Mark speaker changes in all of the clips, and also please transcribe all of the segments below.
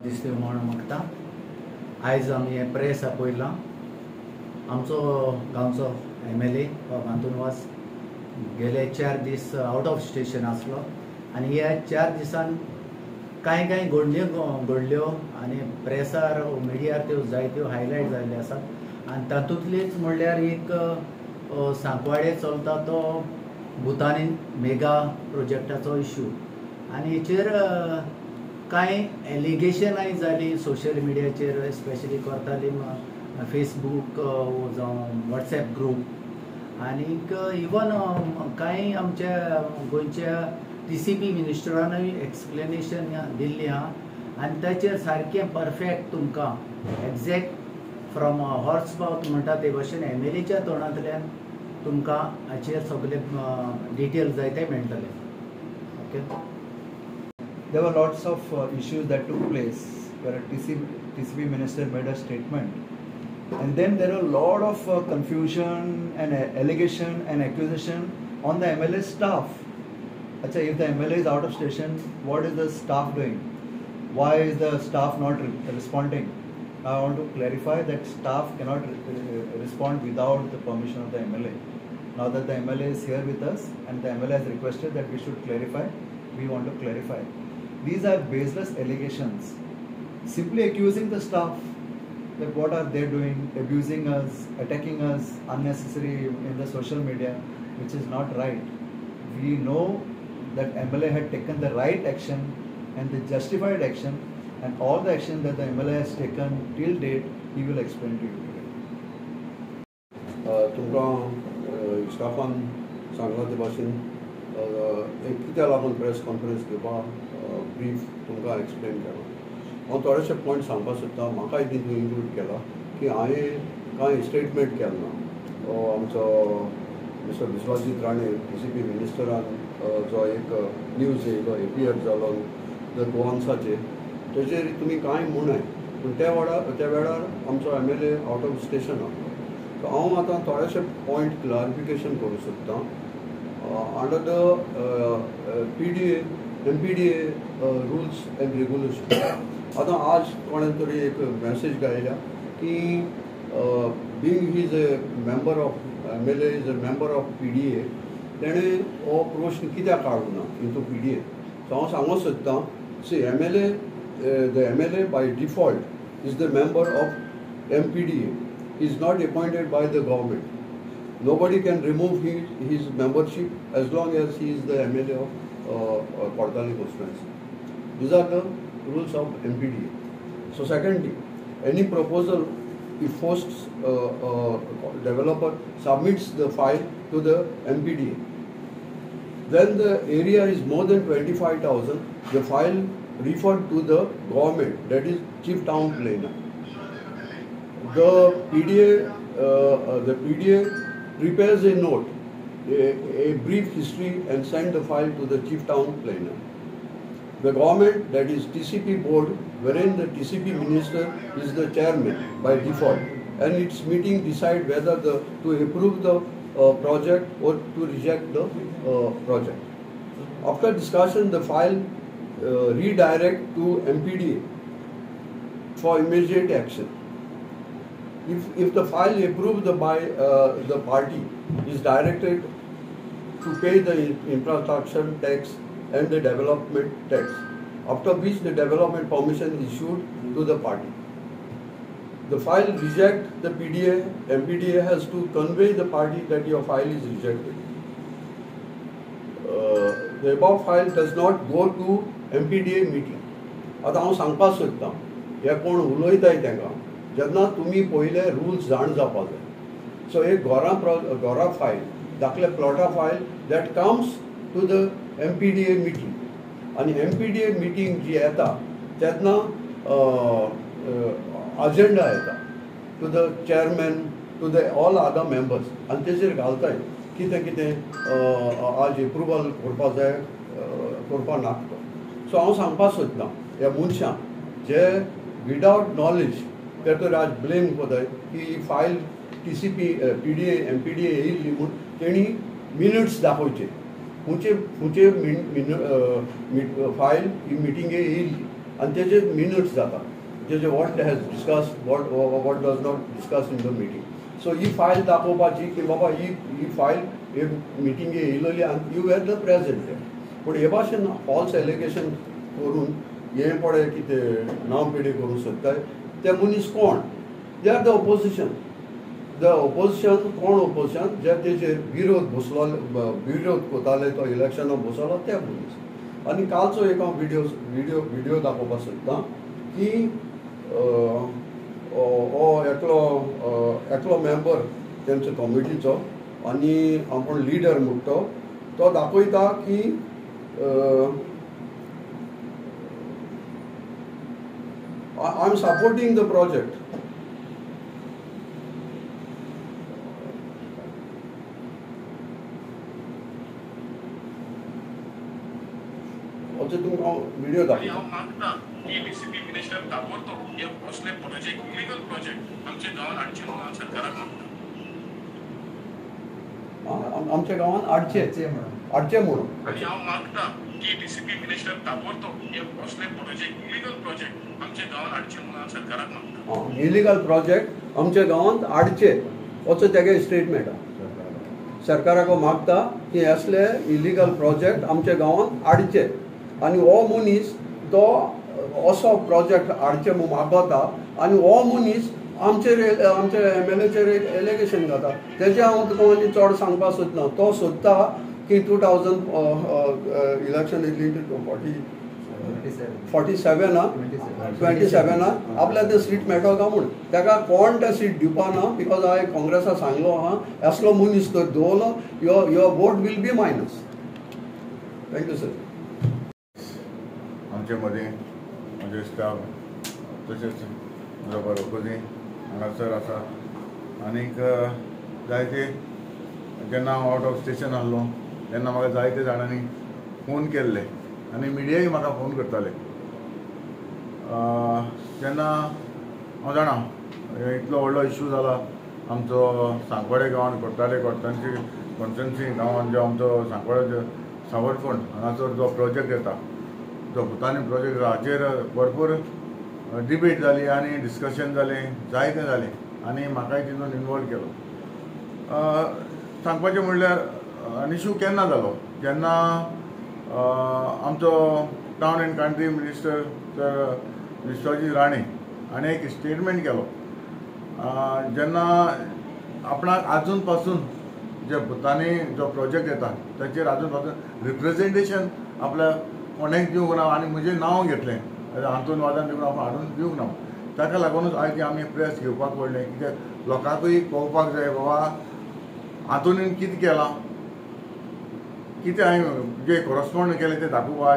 Speaker 1: दिसते म्हण मागता आयज आमी हे प्रेस आपयलां आमचो गांवचो MLA बांतूनवास गेले 4 दीस आउट ऑफ स्टेशन आसलो आनी ह्या 4 दिसान कांय घडल्यो आनी प्रेसार मिडियार त्यो जायत्यो हायलायट जाल्ल्यो आसात आनी तातूंतलीच म्हणल्यार एक सांकवाडे चलता तो भुतानी मेगा प्रोजेक्टाचो इश्यू आनी हेचेर कांय एलिगेशनाय जाली सोशल मिडियाचेर स्पेशली करताली फेसबूक जावं WhatsApp ग्रूप आनीक इवन कांय आमच्या गोंयच्या TCP मिनिस्टरानूय एक्सप्लेनेशन दिल्ली आहा आनी ताचेर सारकें परफेक्ट तुमकां एक्झॅक्ट फ्रॉम हॉर्स माउथ म्हणटा ते भशेन MLAच्या तोंडांतल्यान तुमकां हाचेर सगळे डिटेल जाय ते मेळटले. Okay.
Speaker 2: There were lots of issues that took place where a TCP minister made a statement, and then there were a lot of confusion and allegation and accusation on the MLA staff. Achha, if the MLA is out of station, what is the staff doing? Why is the staff not responding? I want to clarify that staff cannot respond without the permission of the MLA. Now that the MLA is here with us and the MLA has requested that we should clarify, we want to clarify. These are baseless allegations, simply accusing the staff that what are they doing, abusing us, attacking us unnecessary in the social media, which is not right. We know that MLA had taken the right action and the justified action, and all the action that the MLA has taken till date, he will explain to you today.
Speaker 3: तुमकां Staffan सांगला ते भाशेन कित्या लागून press conference घेवपाक brief तुमकां explain केला. हांव थोडेशे पॉयंट सांगपाक सोदतां. म्हाकाय तितून इन्क्लूड केला की हांवें कांय स्टेटमेंट केला ना. आमचो मिस्टर विश्वजीत राणे TCP मिनिस्टरान जो एक न्यूज येयलो एपियर जालो द गोवान्साचेर तेजेर तुमी कांय म्हणूय पूण त्या वेळार आमचो MLA आउट ऑफ स्टेशन आहा. सो हांव आतां थोडेशे पॉयंट क्लारिफिकेशन करूंक सोदतां. Under the MPDA rules and regulations. आता आज कोणे तरी एक मेसेज गायल्या की being he is a member of MLA is a member of PDA तेणें हो प्रश्न कित्याक काडूं ना इंटू PDA. सो हांव सांगूंक सोदतां C the MLA by default is the member of MPDA. He is not appointed by the government. Nobody can remove his membership as long as he is the MLA of Kordali constituency. These are the rules of MPDA. So secondly, any proposal if hosts developer submits the file to the MPDA, then the area is more than 25,000, the file referred to the government, that is chief town planner. The PDA prepares a note, a brief history, and send the file to the chief town planner. The government, that is TCP board, wherein the TCP minister is the chairman by default, and its meeting decide whether to approve the project or to reject the project. After discussion, the file redirect to MPDA for immediate action. If the file approved by the party is directed to pay the infrastructure tax and the development tax, after which the development permission is issued to the party. The file reject the PDA, MPDA has to convey the party that your file is rejected. The above file does not go to MPDA meeting. आता हांव सांगपाक सोदतां हे कोण उलयताय तांकां जेन्ना तुमी पयले रुल्स जाण जावपाक जाय. सो एक घोरा फायल धाकले प्लॉटा file that comes to the MPDA meeting आनी MPDA मिटींग जी येता तेन्ना अजेंडा येता to the chairman to the all other members आनी तेजेर घालताय कितें आज एप्रुवल करपा जाय करपा नाका. सो हांव सांगपाक सोदतां ह्या मनशांक जे विदावट नॉलेज ते तर आज ब्लेम कोताय की फायल TCP PDA MPDA येयल्ली म्हूण तेणी मिनिट्स दाखोवचे खंयचे फायल ही मिटिंगे येयल्ली आनी तेजे मिनट्स जाता जेजे what has discuss what does not discuss in the meeting. So ही फायल दाखोवपाची की बाबा ही फायल हे मिटिंगे येयलोली आनी यू वेर द प्रेजेंट. पूण हे भाशेन फॉल्स एलिगेशन करून हे पळय कितें नांव पिडे करूंक सोदताय ते मनीस कोण? They are the opposition. The opposition कोण ऑपोजिशन जे तेजेर विरोध कोताले तो इलेक्शनाक बसलो ते मनीस. आनी कालचो एक हांव व्हिडिओ दाखोवपाक सोदतां की हो एकलो मेंबर तेंचो कमिटीचो आनी आपूण लिडर म्हणटा तो दाखयता की I am supporting the project. तुमकां व्हिडिओ दाखयता.
Speaker 4: हांव मागता की डीसीपी मिनिस्टर ताबडतोब हे असले प्रोजेक्ट इलिगल प्रोजेक्ट आमच्या गांवांत हाडचे म्हणून सरकाराक मागता.
Speaker 3: आमच्या गांवांत हाडचे म्हणून.
Speaker 4: आनी हांव मागता की डीसीपी मिनिस्टर ताबडतोब हे असले प्रोजेक्ट इलिगल प्रोजेक्ट आमच्या गांवांत हाडचे म्हणून सरकाराक मागता.
Speaker 3: इलिगल प्रोजेक्ट आमच्या गांवांत हाडचे असो तेगे स्टेटमेंट आहा. सरकाराक मागता की असले इलिगल प्रोजेक्ट आमच्या गांवांत हाडचे आनी हो मनीस तो असो प्रोजेक्ट हाडचे म्हूण मागता आनी हो मनीस आमचेर MLAचेर एक एलिगेशन घाता. तेजें हांव तुका आनी चड सांगपाक सोदना. तो सोदता की 2000 इलेक्शन येयली 47 आपल्या ते सीट मेळटो काय म्हूण ताका कोण तें सीट दिवपा ना. बिकॉज हांवें काँग्रेसाक सांगलो आहा असलो मनीस तो दवरलो your vote will be minus. Thank you sir.
Speaker 5: आमचे मदीं म्हजे स्टाफ तशेंच जबर ओकोजी हांगासर आसा. आनीक जायते जेन्ना हांव आउट ऑफ स्टेशन आहलो तेन्ना म्हाका जायते जाणांनी फोन केल्ले आनी मिडियाय म्हाका फोन करताले. जेन्ना हांव जाणा इतलो व्हडलो इशू जाला आमचो सांकवाडे गांवांत कोट्टाले कॉन्स्टिट्युन्सी गांवांत जो आमचो सांकवाडे सावरफोंड हांगासर जो प्रोजेक्ट येता जो भुतानी प्रोजेक्ट हाचेर भरपूर डिबेट जाली आनी डिस्कशन जालें जायतें जालें आनी म्हाकाय तितून इनवॉल्व केलो. सांगपाचें म्हणल्यार इशू केन्ना जालो जेन्ना आमचो town and country minister Vishwajit Rane हाणें एक स्टेटमेंट केलो. जेन्ना आपणाक आजून पासून जे भुतानी जो प्रोजेक्ट येता ताचेर आजून पासून रिप्रेझेंटेशन आपल्या कोणेंच दिवंक ना आनी म्हजें नांव घेतलें हातून वादान दिवन आपण हाडून दिवंक ना. ताका लागूनच आयज आमी प्रेस घेवपाक पडलें कित्याक लोकांकूय कळपाक जाय बाबा हातून कितें केलां कितें हांवें जे कॉरस्पॉन्ड केलें तें दाखोवपाक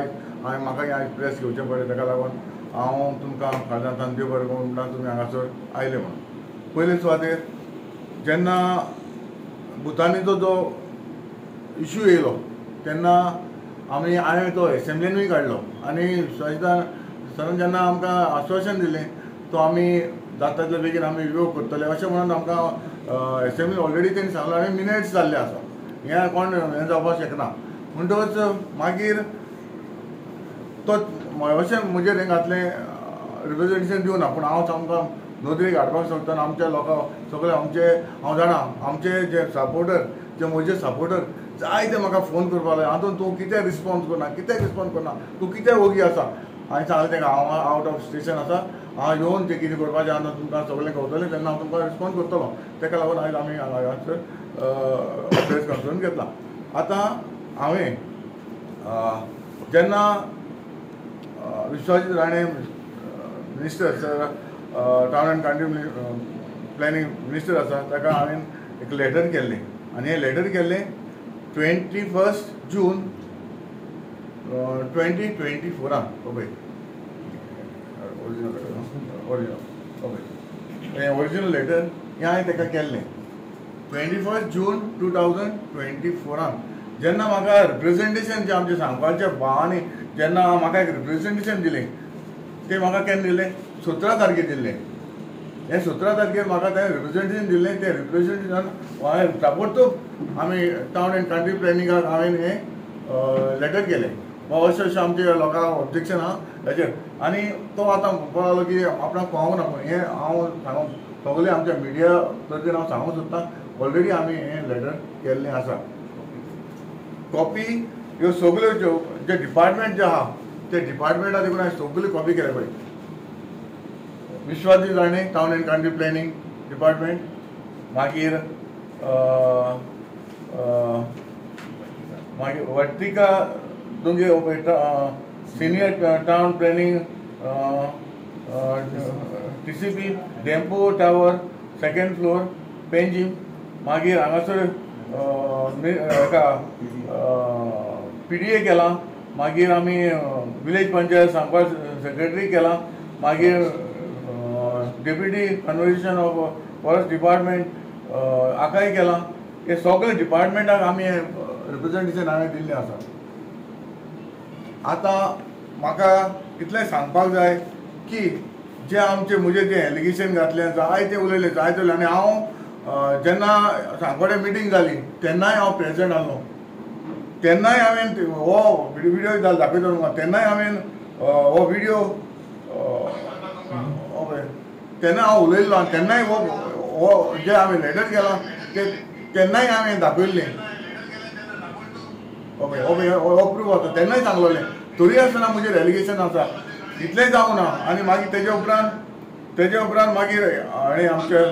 Speaker 5: आयज म्हाका आयज प्रेस घेवचें पडलें. ताका लागून हांव तुमकां खाजांतान देव बरें करूं म्हणटा तुमी हांगासर आयले म्हणून. पयले सुवातेर जेन्ना भुतानीचो जो इशू येयलो तेन्ना हांवें तो एसेंब्लीनूय काडलो आनी सरान जेन्ना आमकां आश्वासन दिलें तो आमी जाता तितले बेगीन आमी वियोग करतले अशें म्हणून आमकां एसेंब्लीन ऑलरेडी तेणी सांगलो आनी मिनट्स जाल्ले आसा. हें कोण हें जावपाक शकना. म्हणटकच मागीर तो अशें म्हजेर हें घातलें रिप्रेझेंटेशन दिवना पूण हांव सामको नोंदणी हाडपाक सोदतना आमच्या लोकांक सगळे आमचे हांव जाणा आमचे जे सपोर्टर जे म्हजे सपोर्टर जायते म्हाका फोन करपाक लागले हातून तूं कितें रिस्पॉन्स करना तूं कितें ओगी आसा. हांवें सांगलें तेका हांव आउट ऑफ स्टेशन आसा हांव येवन तें कितें करपाचें आसा तुमकां सगळें कळटलें तेन्ना हांव तुमकां रिस्पॉन्स करतलो. तेका लागून आयज आमी हांगासर प्रेस कॉन्फरन्स घेतला. आतां हांवें जेन्ना Vishwajit Rane minister town and country planning minister आसा ताका हांवें एक लेटर केल्लें आनी हें लेटर केल्लें 21 जून 2024 ओके ओरिजिनल लेटर हें हांवें ताका केल्लें 21 जून 2024 जेन्ना म्हाका रिप्रेझेंटेशन जें आमचें सांगपाचें भावांनी जेन्ना म्हाका एक रिप्रेझेंटेशन दिलें तें म्हाका केन्ना दिलें 17 तारखेर दिल्लें. हें 17 तारखेर म्हाका तें रिप्रेझेंटेशन दिल्लें तें रिप्रेझेंटेशन हांवें ताबडतोब आमी टावन एंड कंट्री प्लॅनिंगाक हांवें हें लेटर केलें बाबा अशें आमचे लोकांक ऑब्जेक्शन आहा हेचेर आनी तो आतां म्हणपाक लागलो की आपणाक पावूंक ना पूण हें हांव सांगूं सगळे आमच्या मिडिया वतीन हांव सांगूंक सोदतां ऑलरेडी आमी हें लेटर केल्लें आसा कॉपी ह्यो सगल्यो ज्यो जे डिपार्टमेंट जे आहा ते डिपार्टमेंटा देखून हांवें सगल्यो कॉपी केल्या पळय Vishwajit Rane town and country planning department मागीर मागीर वर्तिका तुमगे senior town planning TCP Dempo tower second floor Panjim मागीर हांगासर PDA केला मागीर आमी विलेज पंचायत सांगपा सेक्रेटरी केला मागीर deputy conservator of forest department आकाय केला हे सगळे डिपार्टमेंटाक आमी रिप्रेझेंटेशन हांवें दिल्लें आसा आतां म्हाका इतलें सांगपाक जाय की जे आमचे म्हजे जे एलिगेशन घातलें जायते उलयले जायते उलयले आनी हांव जेन्ना सांगवाडे मिटींग जाली तेन्नाय हांव प्रेजेंट आसलो तेन्नाय हांवें हो व्हिडियो दाखयता तुमकां तेन्नाय हांवें हो व्हिडियो तेन्ना हांव उलयल्लो आनी तेन्नाय हो जे हांवें लेटर केला तेन्नाय हांवें दाखयल्लें हो प्रूफ आसा तेन्नाय सांगलोलें तरी आसतना म्हजेर एलिगेशन आसा इतलें जावं ना आनी मागीर तेजे उपरांत मागीर हांवें आमचे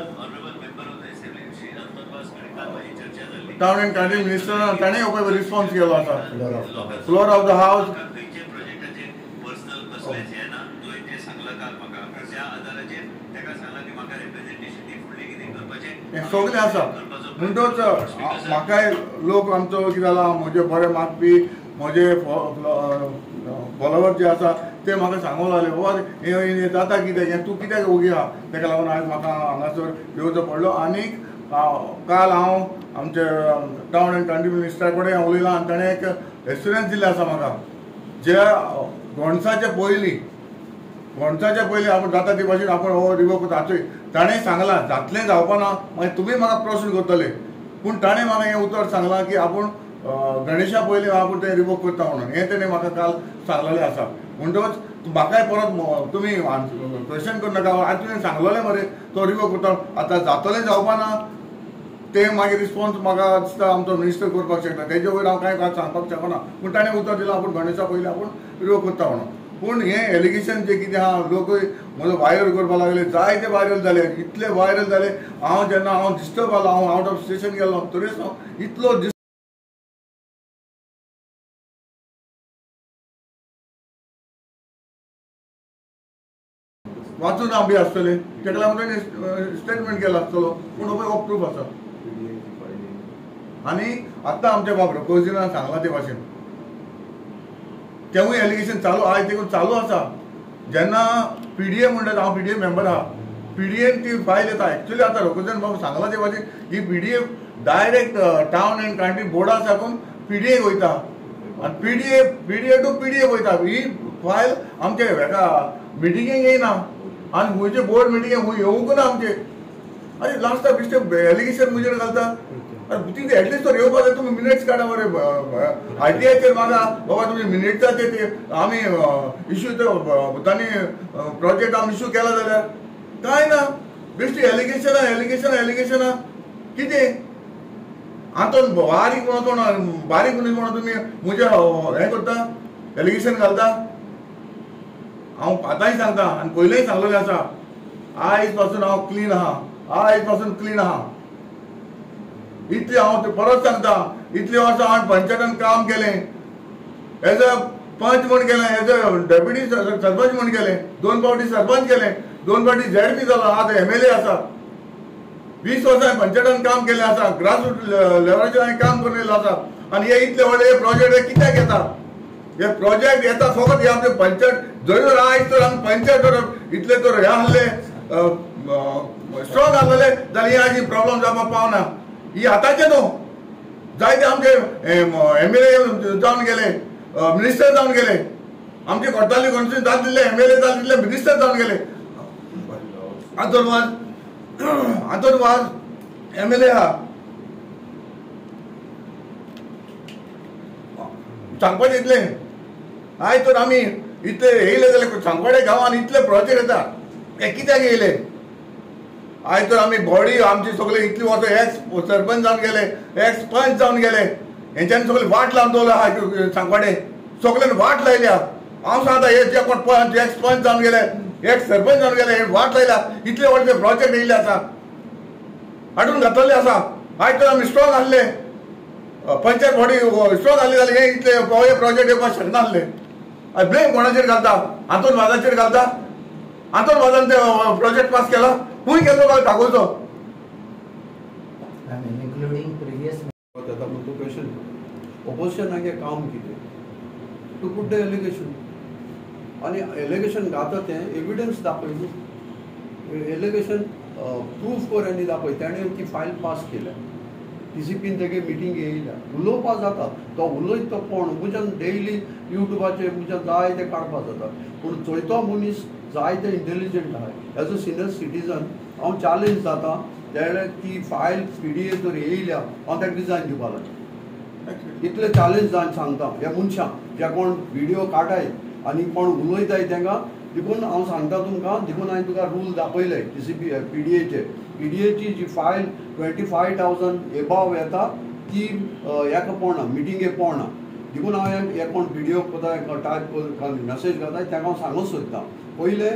Speaker 5: टावन एंड कंट्री मिनिस्टर ताणें हो रिस्पॉन्स केलो आसा फ्लोर ऑफ द हावस सगळें आसा म्हणटच म्हाकाय लोक आमचो कितें जाला म्हजे बरे मागपी म्हजे फॉलोवर जे आसा ते म्हाका सांगूंक लागले बाबा हें जाता कितें हें तूं कित्याक ओगी आहा तेका लागून आयज म्हाका हांगासर येवचो पडलो आनीक काल हांव आमचे टावन एंड कंट्री मिनिस्टरा कडेन उलयलां आनी ताणें एक एश्युरन्स दिल्लें आसा म्हाका जे घोणसाचे पयलीं आपूण जाता ते भाशेन आपूण हो रिवोक करता ताणें सांगलां जातलें जावपा ना मागीर तुमी म्हाका प्रश्न करतले पूण ताणें म्हाका हें उतर सांगलां की आपूण गणेशा पयलीं आपूण तें रिवोक करता म्हणून हें तेणें म्हाका काल सांगलेलें आसा म्हणटच म्हाकाय परत तुमी क्वेश्चन करूं नाका आतां तुवें सांगलेलें मरे तो रिवोक करता आतां जातलें जावपा ना ते मागीर रिस्पॉन्स म्हाका दिसता आमचो मिनिस्टर करपाक शकता तेजे वयर हांव कांय सांगपाक शकना पूण ताणें उतर दिलां आपूण गणेशा पयलीं आपूण रिवोक करता म्हणून पूण हें एलिगेशन जें कितें आहा लोक म्हजो वायरल करपाक लागले जायते वायरल जाले इतले वायरल जाले जेन्ना हांव डिस्टर्ब जालो हांव आवट ऑफ स्टेशन गेलो तरी इतलो वाचून हांव बी आसतलें तेका लागून ताणें स्टेटमेंट केलो आसतलो पूण हो प्रूफ आसा आनी आतां आमच्या बाबा प्रोजिनान सांगलां ते भाशेन तेवूय एलिगेशन चालू आयज देखून चालू आसा जेन्ना PDA म्हणटा हांव PDA मेंबर आहा PDAन ती फायल येता एक्चुली आतां रोकोजन बाबा सांगलां ते भाशेन ही PDA direct town and country बोर्डा साकून PDA वयता आनी PDA टू PDA वयता ही फायल आमचे हेका मिटिंगेक येयना आनी खंयचे बोर्ड मिटिंगेक खंय येवंक ना आमचे आनी लास्टाक बेश्टे एलिगेशन म्हजेर घालता तिथे एटलिस्ट तो येवपाक जाय तुमी मिनिट्स काडा मरे ITIचेर मागा बाबा तुमी मिनिट्साचे ते आमी इश्यू तांणी प्रोजेक्ट आमी इश्यू केला जाल्यार कांय ना बेश्टी एलिगेशनां कितें आतां बारीक मनीस म्हणून तुमी म्हजें हें करता एलिगेशन घालता हांव आतांय सांगता आनी पयलेंय सांगलेलें आसा आयज पासून हांव क्लीन आहा इतले हांव परत सांगता इतले वर्सां हांवें पंचायतान काम केलें एज अ पंच म्हूण केलें एज अ डेप्युटी सरपंच म्हूण केलें 2 फावटी सरपंच केलें 2 फावटी ZP जालो आतां MLA आसा 20 वर्सां हांवें पंचायतान काम केलें आसा ग्रासरूट लेवलाचेर हांवें काम करिल्लें आसा आनी हे इतले व्हडले प्रोजेक्ट कित्याक येता हे प्रोजेक्ट येता फकत हे आमचे पंचायत जर आयज तर आमी पंचायत तर इतले तर हे आहले स्ट्रॉंग आहलेले जाल्यार हे आयज प्रॉब्लम जावपाक पावना ही आतांचे न्हू जायते आमचे MLA जावन गेले मिनिस्टर जावन गेले आमचे कोर्टाली कॉन्स्टिट्यूशन जावन दिल्ले MLA जावन दिल्ले मिनिस्टर जावन गेले आतोरवाज MLA आहा सांगपाचें इतलें आयज तर आमी इतले येयले जाल्यार सांगवाडे गांवांत इतले प्रोजेक्ट येता हे कित्याक येयले आयज तर आमी बॉडी आमची सगळे इतली वर्सां एक्स सरपंच जावन गेले एक्स पंच जावन गेले हेंच्यांनी सगळे वाट लावन दवरला आहा सांगवाडे सगळ्यांनी वाट लायल्या हांव सांगता हे जे कोण पंच एक्स पंच जावन गेले एक्स सरपंच जावन गेले हे वाट लायल्या इतले व्हडले प्रोजेक्ट येयल्ले आसा हाडून घातलेले आसा आयज तर आमी स्ट्रॉंग आसले पंचायत बॉडी स्ट्रॉंग आसली जाल्यार हे इतले हे प्रोजेक्ट येवपाक शकना आसले आयज ब्लेम कोणाचेर घालता आंतोनवादाचेर घालता आंतोनवादान ते प्रोजेक्ट पास केला खूंय केलो काय कागोजो
Speaker 1: including previous
Speaker 3: येता पूण तूं क्वेश्चन ऑपोजिशनागे काम कितें टू पुट द एलिगेशन आनी एलिगेशन घाता तें एविडन्स दाखय न्हू एलिगेशन प्रूफ कर आनी दाखय तेणें ती फायल पास केल्या TCPन तेगे मिटींग येयल्या उलोवपा जाता तो उलयत तो कोण म्हज्यान डेयली युट्यूबाचेर म्हज्यान जाय ते काडपा जाता पूण चोयतो मनीस जाय ते इंटेलिजंट आहा एज अ सिनियर सिटीजन हांव चॅलेंज जाता त्या ती फायल PDA जर येयल्या हांव ताका डिजायन दिवपा लागें इतले चॅलेंज जावन सांगता ह्या मनशांक जे कोण व्हिडिओ काडाय आनी कोण उलयताय तांकां देखून हांव सांगता तुमकां देखून हांवें तुका रूल दाखयले TCP PDAची जी फायल 25,000 एबाव येता ती हेका पडना मिटिंगेक पडना देखून हांवें हे कोण व्हिडिओ कोता टायप मॅसेज घाताय तांकां हांव सांगूंक सोदतां पयले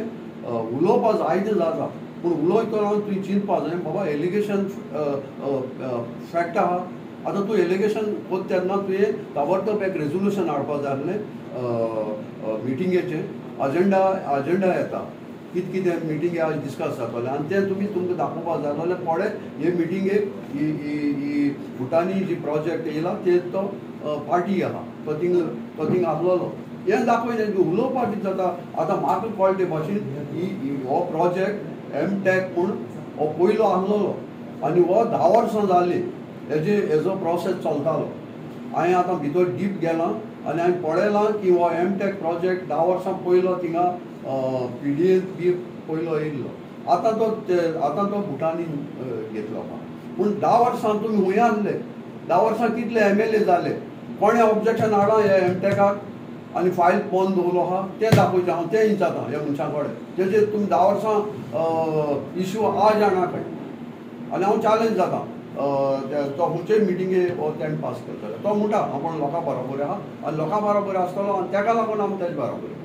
Speaker 3: उलोवपा जायतें जाता पूण उलयतना तुवें चिंतपा जाय बाबा एलिगेशन फॅक्ट आहा आतां तूं एलिगेशन कोत तेन्ना तुवें ताबडतोब एक रेजोल्युशन हाडपा जाय आसलें मिटिंगेचें अजेंडा येता कितें मिटिंगे आज डिस्कस जातलें आनी तें तुमकां दाखोवपा जाय जाल्यार थोडे हे मिटिंगेक ही भुटानी जी प्रोजेक्ट येयला ते तो पार्टी आहा तो थिंग आसलोलो हें दाखयलें उलोवपाक कितें जाता आतां म्हाका कळटे भाशेन हो प्रोजेक्ट MTech म्हूण हो पयलो आसलोलो आनी हो 10 वर्सां जालीं हेजो प्रोसेस चलतालो हांवें आतां भितर डीप गेलां आनी हांवें पळयलां की हो MTech प्रोजेक्ट 10 वर्सां पयलो थिंगा PDA बी पयलो येयल्लो आतां तो भुटानीन घेतलो पूण 10 वर्सां तुमी खूंय आसले 10 वर्सां कितले MLA जाले कोणें ऑब्जेक्शन हाडा हे MTechाक आनी फायल पोवन दवरलो आहा तें दाखोवचें हांव तें विचारता ह्या मनशा कडेन तेजेर तुमी 10 वर्सां इश्यू आज जाणा काय आनी हांव चॅलेंज जाता तो खंयचे मिटिंगे हो तेणें पास करतलो तो म्हणटा हांव लोकां बरोबर आहा आनी लोकां बरोबर आसतलो आनी ताका लागून हांव तेजे बरोबर